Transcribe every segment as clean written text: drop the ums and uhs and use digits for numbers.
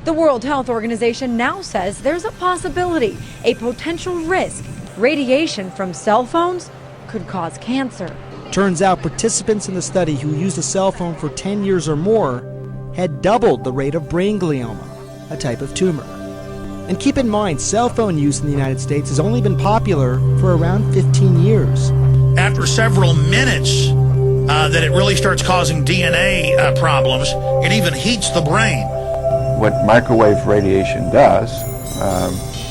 The World Health Organization now says there's a possibility, a potential risk. Radiation from cell phones could cause cancer. Turns out participants in the study who used a cell phone for 10 years or more had doubled the rate of brain glioma, a type of tumor. And keep in mind, cell phone use in the United States has only been popular for around 15 years. After several minutes, that it really starts causing DNA problems. It even heats the brain. What microwave radiation does,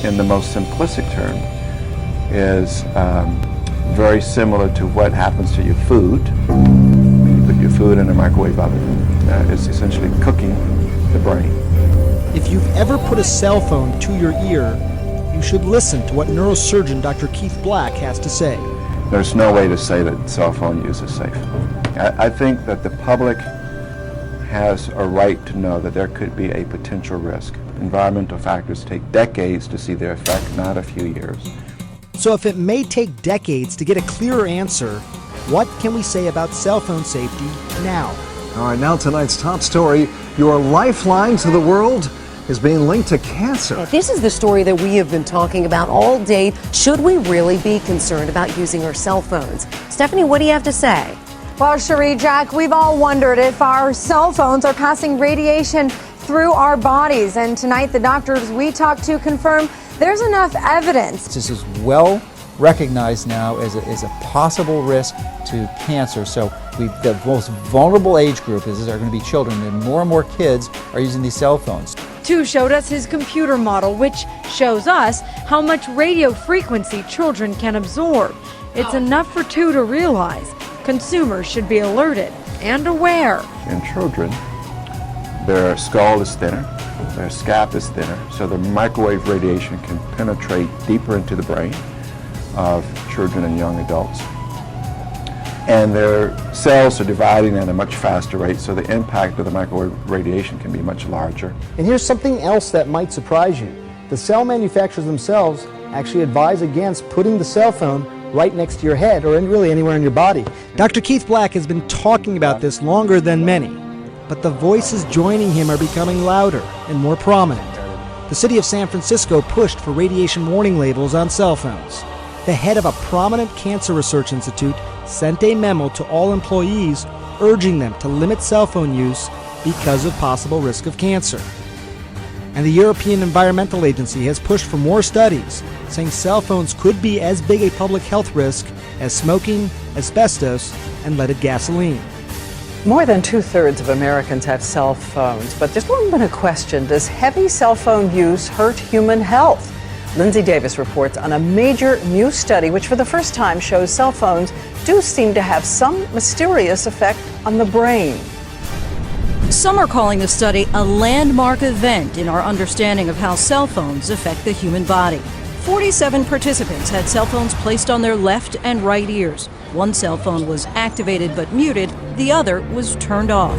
in the most simplistic term, is very similar to what happens to your food. When you put your food in a microwave oven, it's essentially cooking the brain. If you've ever put a cell phone to your ear, you should listen to what neurosurgeon Dr. Keith Black has to say. There's no way to say that cell phone use is safe. I think that the public has a right to know that there could be a potential risk. Environmental factors take decades to see their effect, not a few years. So if it may take decades to get a clearer answer, what can we say about cell phone safety now? All right, now tonight's top story, your lifeline to the world is being linked to cancer. This is the story that we have been talking about all day. Should we really be concerned about using our cell phones? Stephanie, what do you have to say? Well, Cherie, Jack, we've all wondered if our cell phones are passing radiation through our bodies. And tonight, the doctors we talked to confirm there's enough evidence. This is well recognized now as a possible risk to cancer. So the most vulnerable age group are going to be children, and more kids are using these cell phones. Tu showed us his computer model, which shows us how much radio frequency children can absorb. It's enough for Tu to realize consumers should be alerted and aware. In children, their skull is thinner, their scalp is thinner, so the microwave radiation can penetrate deeper into the brain of children and young adults. And their cells are dividing at a much faster rate, so the impact of the microwave radiation can be much larger. And here's something else that might surprise you. The cell manufacturers themselves actually advise against putting the cell phone right next to your head or really anywhere in your body. Dr. Keith Black has been talking about this longer than many, but the voices joining him are becoming louder and more prominent. The city of San Francisco pushed for radiation warning labels on cell phones. The head of a prominent cancer research institute sent a memo to all employees urging them to limit cell phone use because of possible risk of cancer. And the European Environmental Agency has pushed for more studies, saying cell phones could be as big a public health risk as smoking, asbestos, and leaded gasoline. More than 2/3 of Americans have cell phones, but there's long been a question: does heavy cell phone use hurt human health? Lindsay Davis reports on a major new study which for the first time shows cell phones do seem to have some mysterious effect on the brain. Some are calling the study a landmark event in our understanding of how cell phones affect the human body. 47 participants had cell phones placed on their left and right ears. One cell phone was activated but muted, the other was turned off.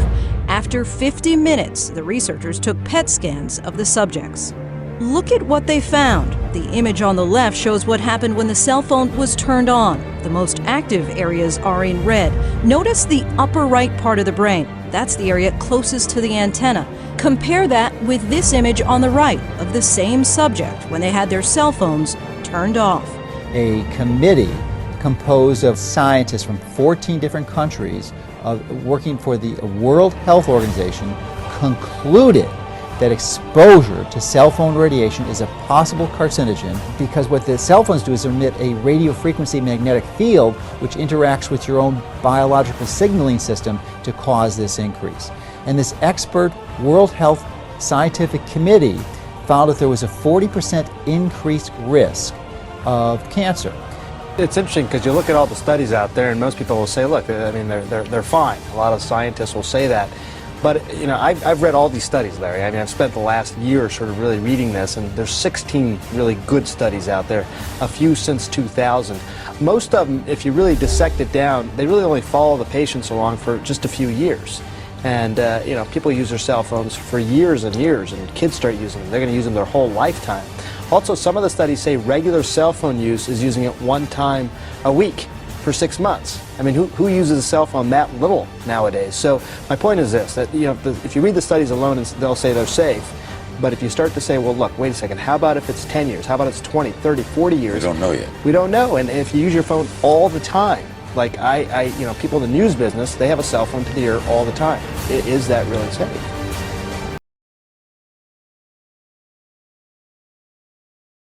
After 50 minutes, the researchers took PET scans of the subjects. Look at what they found. The image on the left shows what happened when the cell phone was turned on. The most active areas are in red. Notice the upper right part of the brain. That's the area closest to the antenna. Compare that with this image on the right of the same subject when they had their cell phones turned off. A committee composed of scientists from 14 different countries working for the World Health Organization concluded that exposure to cell phone radiation is a possible carcinogen because what the cell phones do is emit a radio frequency magnetic field which interacts with your own biological signaling system to cause this increase. And this expert World Health Scientific Committee found that there was a 40% increased risk of cancer. It's interesting because you look at all the studies out there and most people will say, look, I mean, they're fine. A lot of scientists will say that. But, you know, I've read all these studies, Larry. I mean, I've spent the last year sort of really reading this, and there's 16 really good studies out there, a few since 2000. Most of them, if you really dissect it down, they really only follow the patients along for just a few years. And, you know, people use their cell phones for years and years, and kids start using them. They're going to use them their whole lifetime. Also, some of the studies say regular cell phone use is using it one time a week for 6 months. I mean, who uses a cell phone that little nowadays? So my point is this, that, you know, if you read the studies alone, they'll say they're safe. But if you start to say, well, look, wait a second, how about if it's 10 years? How about it's 20, 30, 40 years? We don't know yet. We don't know. And if you use your phone all the time, like people in the news business, they have a cell phone to the ear all the time. Is that really safe?